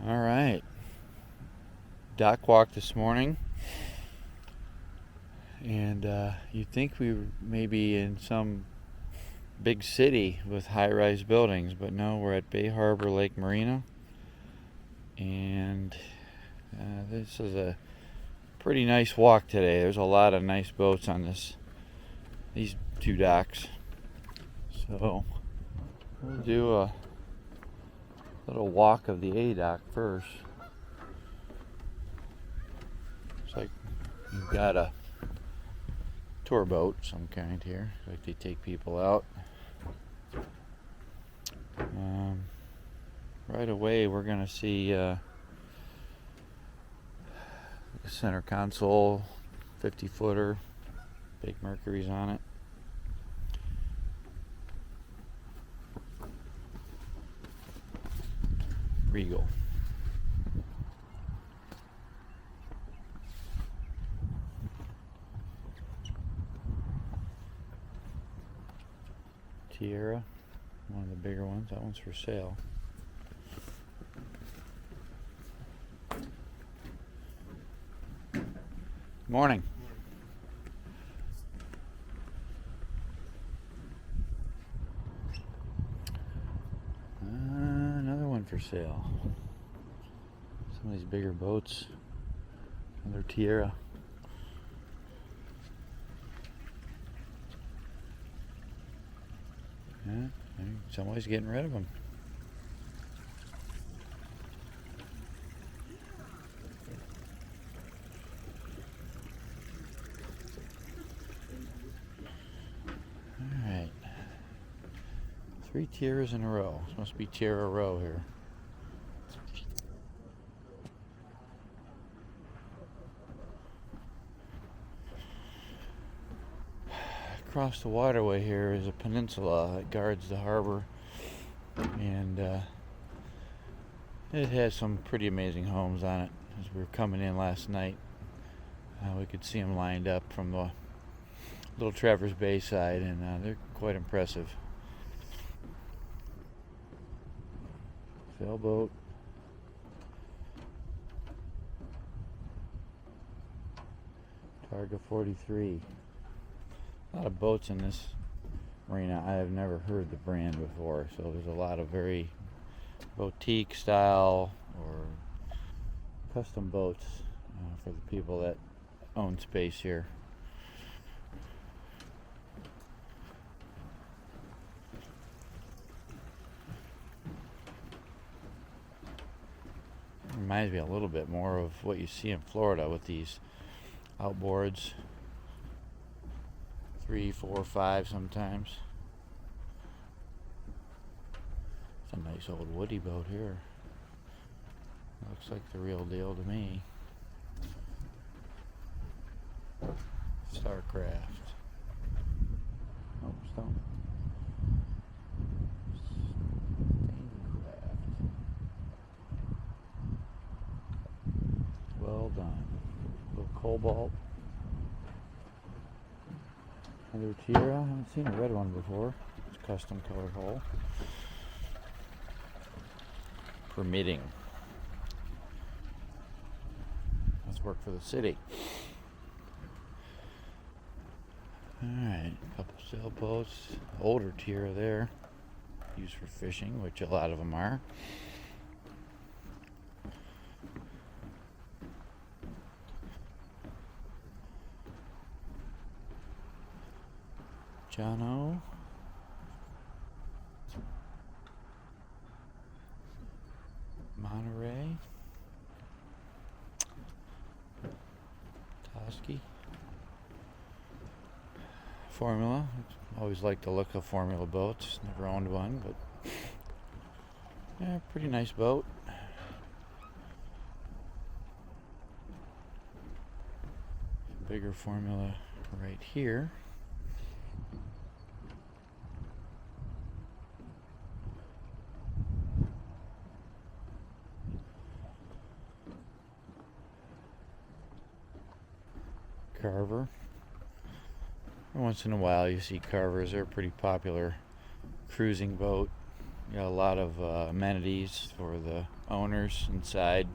All right. Dock walk this morning, and you'd think we were maybe in some big city with high-rise buildings, but no, we're at Bay Harbor Lake Marina, and this is a pretty nice walk today. There's a lot of nice boats on these two docks, so we'll do a little walk of the A dock first. Looks like you've got a tour boat of some kind here, like they take people out. Right away we're gonna see the center console, 50-footer, big Mercury's on it. Regal. Tierra, one of the bigger ones. That one's for sale. Morning. Another one for sale. Some of these bigger boats. Another Tierra. Yeah, somebody's getting rid of them. All right. 3 Tierras in a row. This must be Tierra Row here. Across the waterway here is a peninsula that guards the harbor, and it has some pretty amazing homes on it. As we were coming in last night, we could see them lined up from the Little Traverse Bay side, and they're quite impressive. Sailboat. Targa 43. A lot of boats in this marina. I have never heard the brand before, so there's a lot of very boutique style or custom boats for the people that own space here. Reminds me a little bit more of what you see in Florida with these outboards. 3, 4, 5 sometimes. It's a nice old woody boat here. Looks like the real deal to me. Starcraft. Oh, stone. Well done. A little cobalt. Another Tierra. I haven't seen a red one before. It's a custom colored hull. Permitting. Let's work for the city. Alright, a couple sailboats. Older Tierra there. Used for fishing, which a lot of them are. Jono. Monterey. Toski. Formula. Always like the look of Formula boats. Never owned one, but yeah, pretty nice boat. Bigger Formula right here. Carver. Once in a while you see Carvers. They're a pretty popular cruising boat. Got a lot of amenities for the owners inside.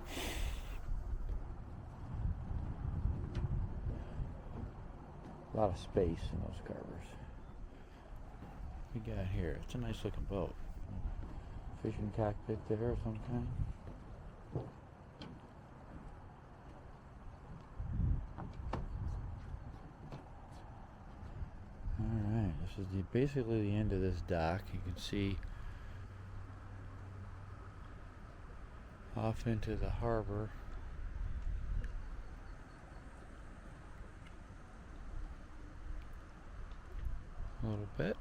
A lot of space in those carvers. What we got here? It's a nice looking boat. Fishing cockpit there of some kind. Alright, this is basically the end of this dock. You can see off into the harbor. A little bit.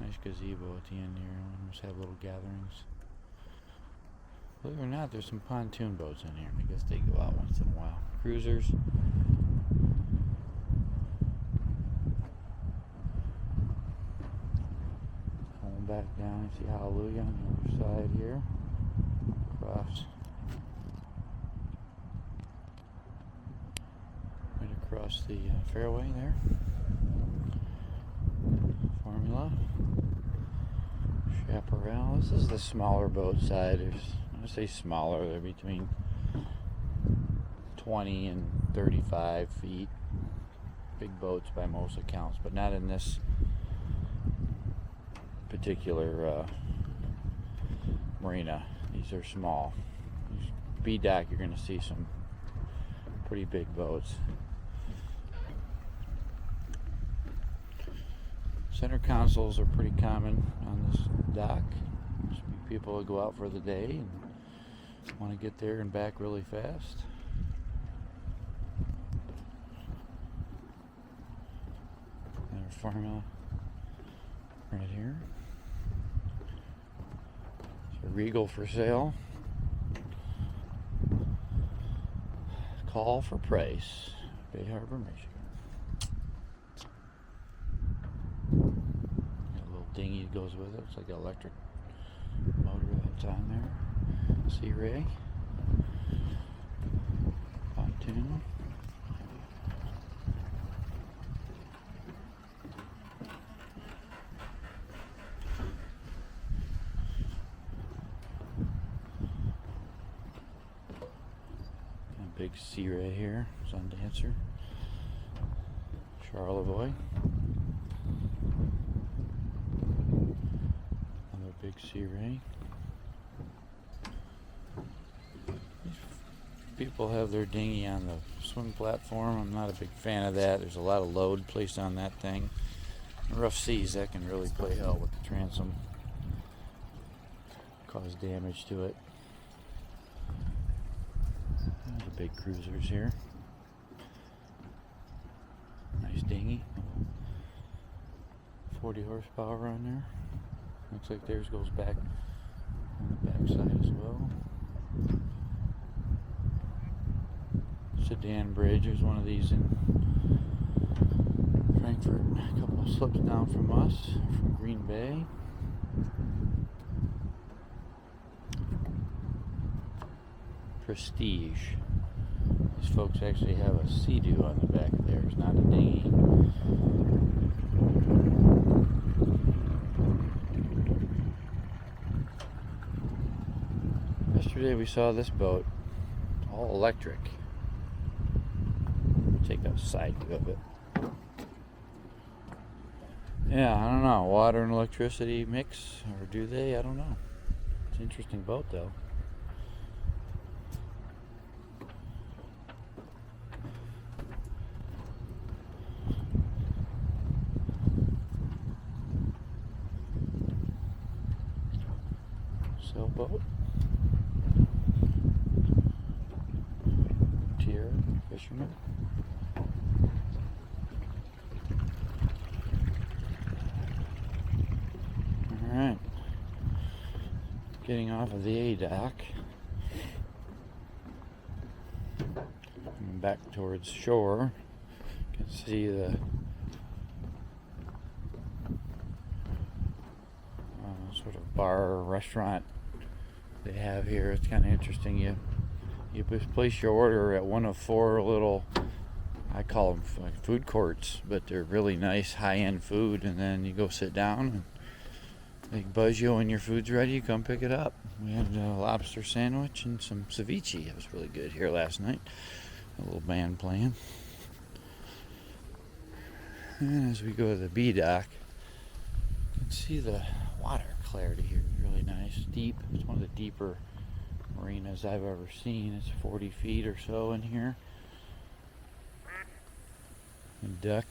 Nice gazebo at the end here. Almost have little gatherings. Believe it or not, there's some pontoon boats in here. I guess they go out once in a while. Cruisers. Going back down, you see Hallelujah on the other side here. Across. Right across the fairway there. Formula. Chaparral. This is the smaller boat side. I say smaller, they're between 20 and 35 feet. Big boats by most accounts, but not in this particular marina. These are small. B-dock, you're going to see some pretty big boats. Center consoles are pretty common on this dock. There's people that go out for the day and want to get there and back really fast. There's Formula right here. It's a Regal for sale. Call for price. Bay Harbor, Michigan. Dinghy that goes with it. It's like an electric motor that's on there. Sea Ray. Pontoon. A big Sea Ray here. Sun Dancer. Charlevoix. Big Sea Ray. People have their dinghy on the swim platform. I'm not a big fan of that. There's a lot of load placed on that thing. In rough seas, that can really play out with the transom. Cause damage to it. There's the big cruisers here. Nice dinghy. 40 horsepower on there. Looks like theirs goes back on the back side as well. Sedan bridge. There's one of these in Frankfurt, a couple of slips down from us, from Green Bay. Prestige. These folks actually have a Sea-Doo on the back of theirs, not a dinghy. Yesterday we saw this boat, all electric. Take a side view of it. Yeah, I don't know. Water and electricity mix, or do they? I don't know. It's an interesting boat, though. Sailboat. Tier, fisherman. Alright. Getting off of the A dock. Coming back towards shore. You can see the sort of bar or restaurant they have here. It's kind of interesting. You You just place your order at one of 4 little, I call them like food courts, but they're really nice high-end food, and then you go sit down and they buzz you when your food's ready. You come pick it up. We had a lobster sandwich and some ceviche. It was really good here last night. A little band playing. And as we go to the B dock, you can see the water clarity here. Really nice, deep. It's one of the deeper marinas I've ever seen. It's 40 feet or so in here. And duck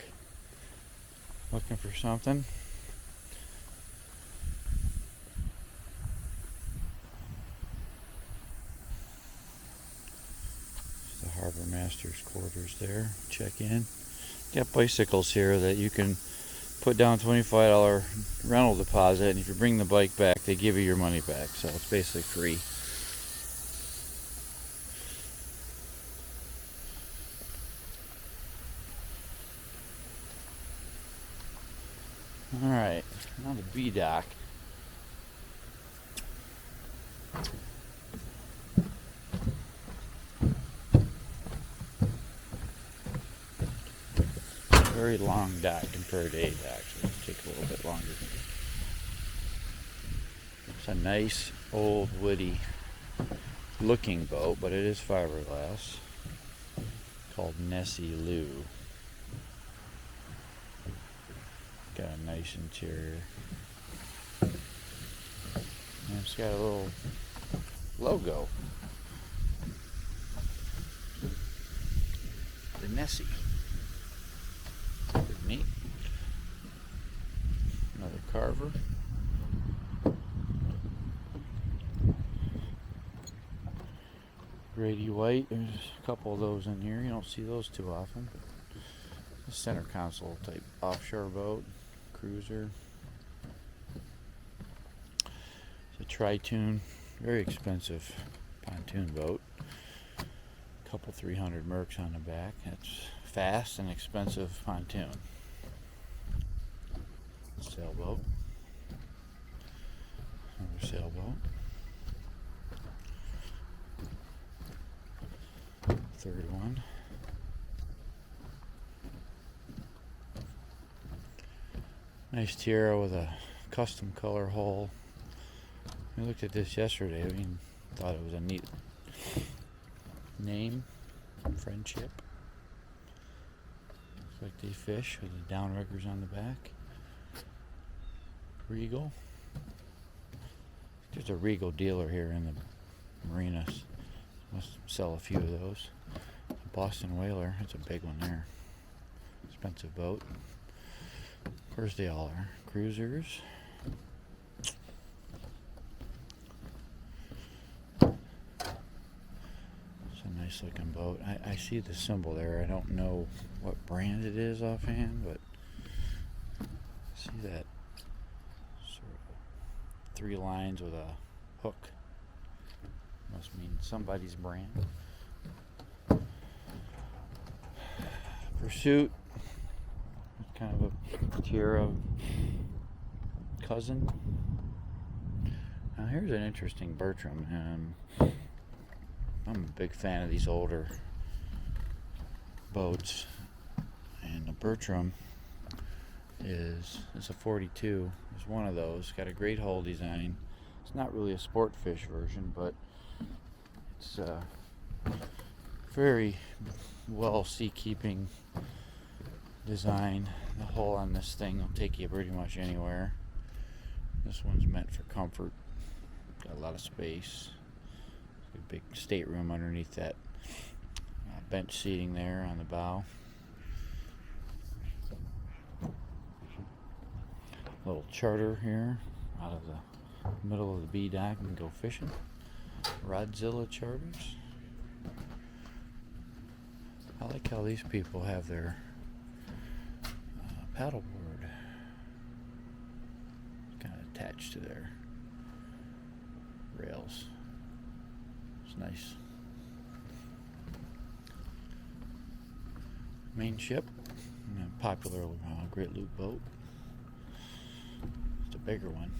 looking for something. The harbor master's quarters there. Check in. Got bicycles here that you can put down $25 rental deposit, and if you bring the bike back, they give you your money back. So it's basically free. All right, now the B dock. Very long dock compared to A dock, so it'll take a little bit longer. It's a nice old woody looking boat, but it is fiberglass, called Nestled. Got a nice interior. And it's got a little logo. The Nessie. Pretty neat. Another carver. Grady white. There's a couple of those in here. You don't see those too often. A center console type offshore boat. Cruiser. It's a tri-tune. Very expensive pontoon boat. Couple 300 mercs on the back. That's fast and expensive pontoon. Sailboat. Another sailboat. Third one. Nice Tiara with a custom color hull. We looked at this yesterday. Thought it was a neat name. Friendship. Looks like they fish with the downriggers on the back. Regal. There's a Regal dealer here in the marinas. Must sell a few of those. Boston Whaler. That's a big one there. Expensive boat. Of course they all are. Cruisers. Nice looking boat. I see the symbol there. I don't know what brand it is offhand, but see that sort of 3 lines with a hook. Must mean somebody's brand. Pursuit. Kind of a Tiara cousin. Now here's an interesting Bertram. I'm a big fan of these older boats, and the Bertram it's a 42. It's one of those. Got a great hull design. It's not really a sport fish version, but it's very well sea-keeping design. The hull on this thing will take you pretty much anywhere. This one's meant for comfort. Got a lot of space. A big stateroom underneath that bench seating there on the bow. Little charter here out of the middle of the B dock and go fishing. Rodzilla charters. I like how these people have their paddleboard kind of attached to their rails. It's nice. Main ship, popular Great Loop boat. It's a bigger one.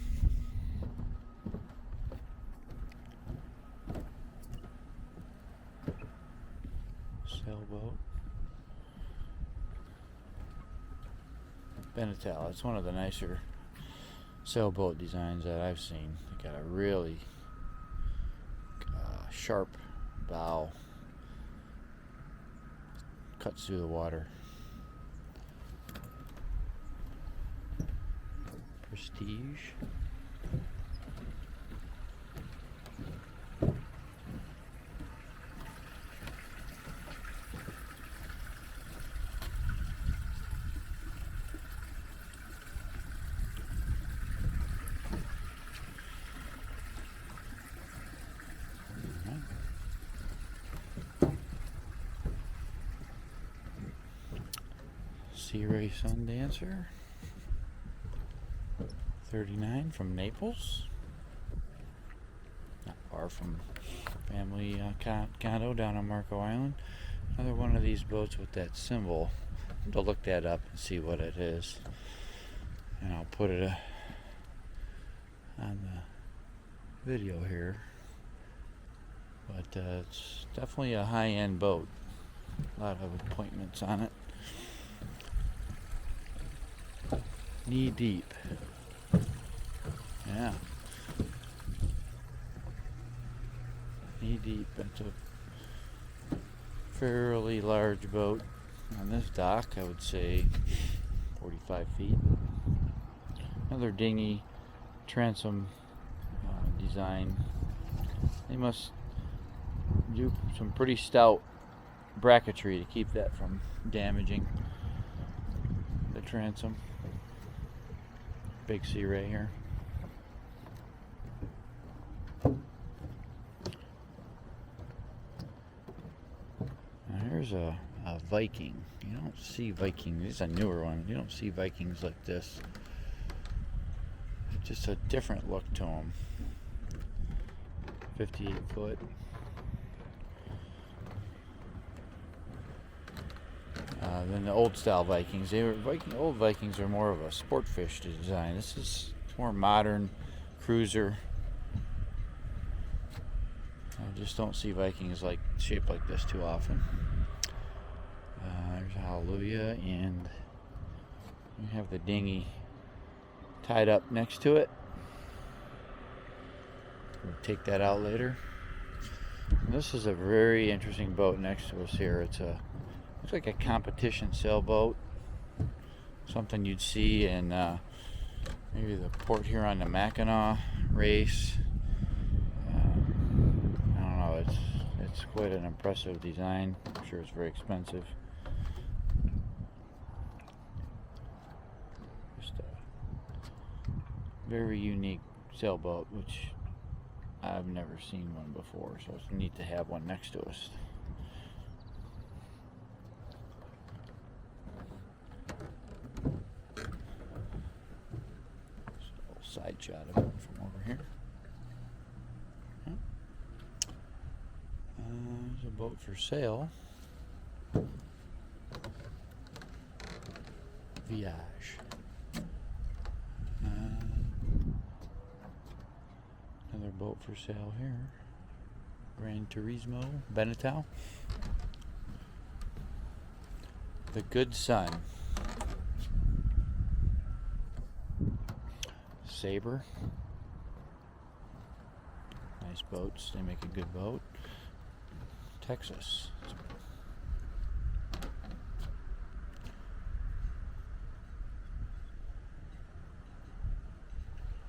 sailboat. Benetel. It's one of the nicer sailboat designs that I've seen. They got a really sharp bow. Cuts through the water. Prestige. Sea Ray Sundancer. 39 from Naples. Not far from family condo down on Marco Island. Another one of these boats with that symbol. To look that up and see what it is. And I'll put it on the video here. But it's definitely a high-end boat. A lot of appointments on it. Knee deep. Yeah. Knee deep. It's a fairly large boat. On this dock, I would say 45 feet. Another dinghy transom design. They must do some pretty stout bracketry to keep that from damaging the transom. Big Sea Ray here. Now here's a Viking. You don't see Vikings. This is a newer one. You don't see Vikings like this. It's just a different look to them. 58 foot. Than the old style Vikings. Old Vikings are more of a sport fish design. This is more modern cruiser. I just don't see Vikings shaped like this too often. There's Hallelujah, and you have the dinghy tied up next to it. We'll take that out later. And this is a very interesting boat next to us here. It's looks like a competition sailboat. Something you'd see in maybe the Port Huron to Mackinac race. I don't know. It's quite an impressive design. I'm sure it's very expensive. Just a very unique sailboat, which I've never seen one before. So it's neat to have one next to us. Side shot of it from over here. There's a boat for sale. Viage. Another boat for sale here. Gran Turismo Benetel. The Good Son. Sabre. Nice boats. They make a good boat. Texas.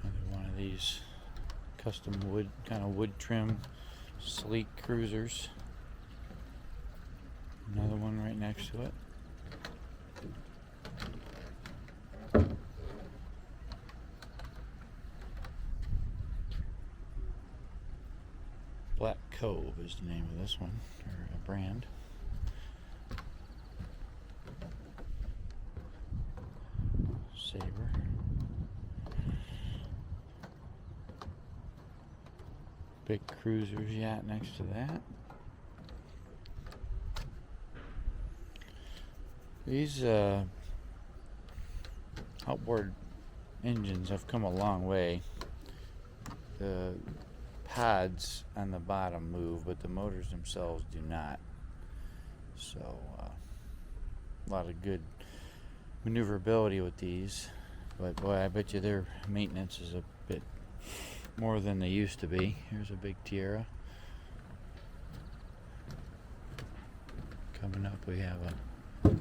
Another one of these custom wood, kind of wood trim, sleek cruisers. Another one right next to it. Black Cove is the name of this one, or a brand. Sabre. Big cruiser's yacht next to that. These outboard engines have come a long way. The pods on the bottom move, but the motors themselves do not. So a lot of good maneuverability with these, but boy, I bet you their maintenance is a bit more than they used to be. Here's a big Tierra. Coming up we have a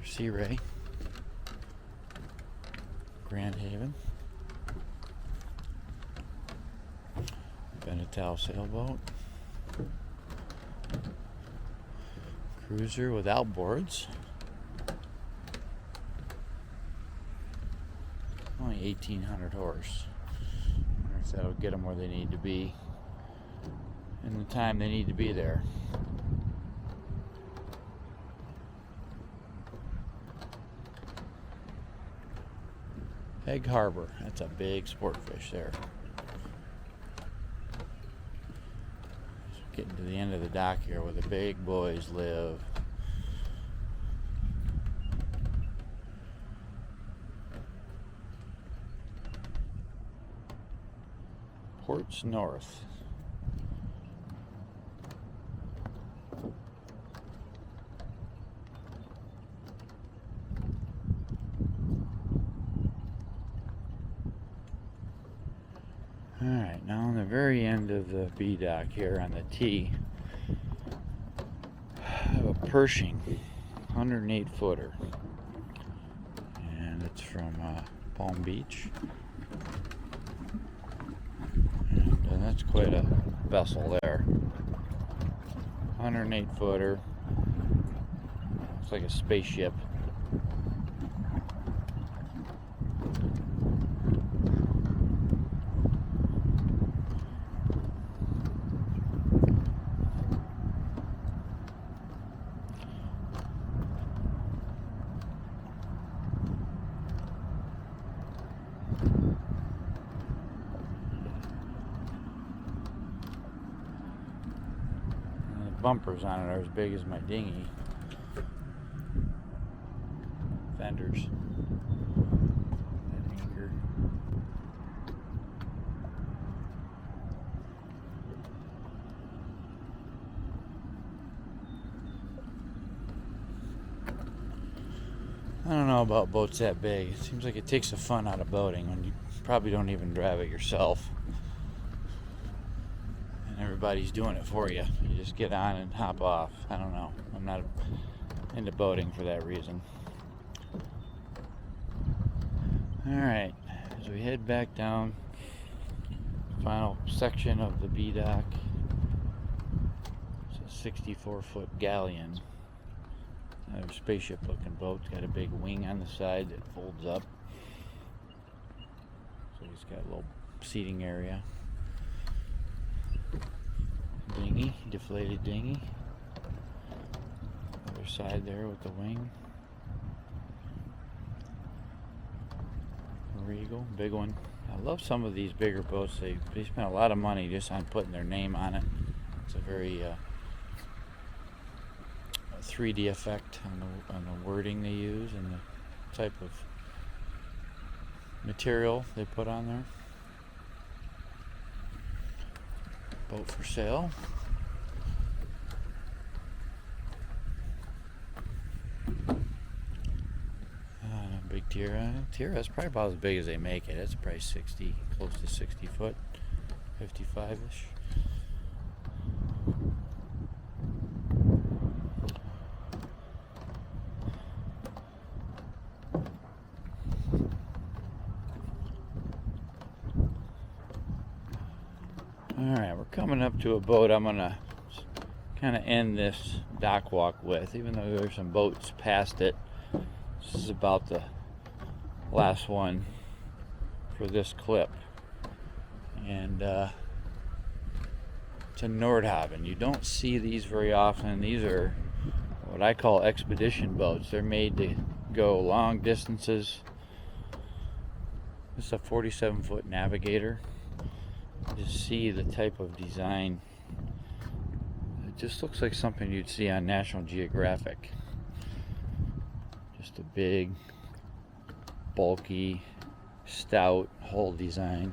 Sea Ray, Grand Haven, Benetal sailboat, cruiser with outboards, only 1,800 horse. I wonder if that'll get them where they need to be in the time they need to be there. Bay Harbor, that's a big sport fish there. Getting to the end of the dock here where the big boys live. Ports North. Alright, now on the very end of the B dock here on the T, I have a Pershing 108 footer, and it's from Palm Beach, and that's quite a vessel there. 108 footer, looks like a spaceship. Bumpers on it are as big as my dinghy. Fenders. That anchor. I don't know about boats that big. It seems like it takes the fun out of boating when you probably don't even drive it yourself. Everybody's doing it for you. You just get on and hop off. I don't know. I'm not into boating for that reason. Alright, as we head back down, final section of the B dock. It's a 64-foot galleon. Another spaceship looking boat. It's got a big wing on the side that folds up. So he's got a little seating area. Dinghy, deflated dinghy. Other side there with the wing. Regal, big one. I love some of these bigger boats. They spend a lot of money just on putting their name on it. It's a very 3D effect on the wording they use and the type of material they put on there. Boat for sale. Big Tierra. Tierra is probably about as big as they make it. It's probably 60, close to 60 foot, 55-ish. Alright, we're coming up to a boat I'm going to kind of end this dock walk with, even though there's some boats past it. This is about the last one for this clip. And it's a Nordhaven. You don't see these very often. These are what I call expedition boats. They're made to go long distances. This is a 47-foot Navigator. Just see the type of design. It just looks like something you'd see on National Geographic. Just a big, bulky, stout hull design.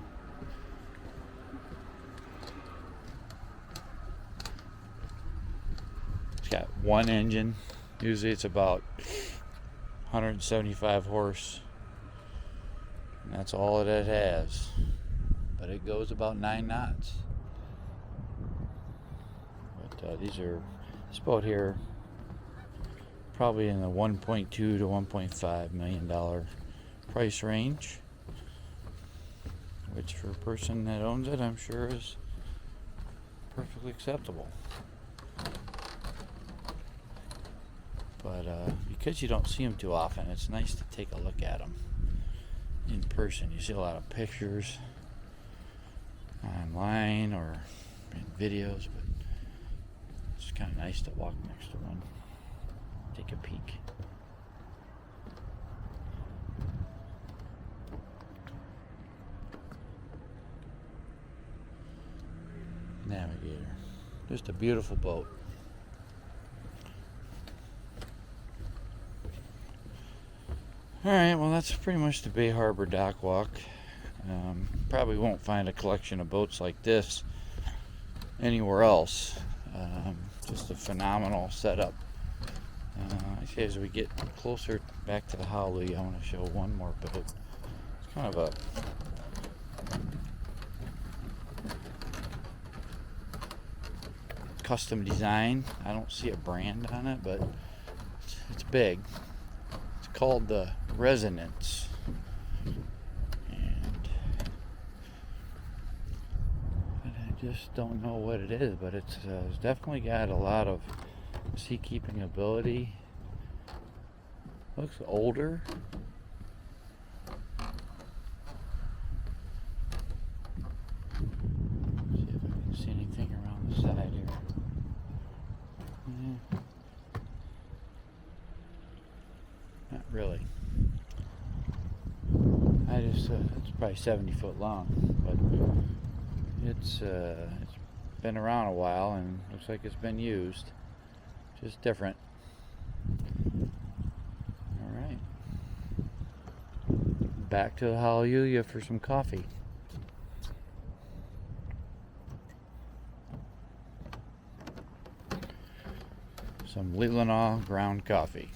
got one engine. Usually it's about 175 horse. And that's all it has. But it goes about 9 knots. But this boat here, probably in the $1.2 to $1.5 million price range. Which for a person that owns it, I'm sure is perfectly acceptable. But because you don't see them too often, it's nice to take a look at them in person. You see a lot of pictures online or in videos, but it's kind of nice to walk next to one, take a peek. Navigator, just a beautiful boat. Alright, well that's pretty much the Bay Harbor dock walk. Probably won't find a collection of boats like this anywhere else. Just a phenomenal setup. Actually, as we get closer back to the Hallelujah, I want to show one more boat. It's kind of a custom design. I don't see a brand on it, but it's big. It's called the Resonance, and I just don't know what it is, but it's definitely got a lot of seakeeping ability. Looks older. See if I can see anything around the side here. Not really. It's probably 70 foot long, but it's been around a while and looks like it's been used. Just different. Alright. Back to the Hallelujah for some coffee. Some Leelanau ground coffee.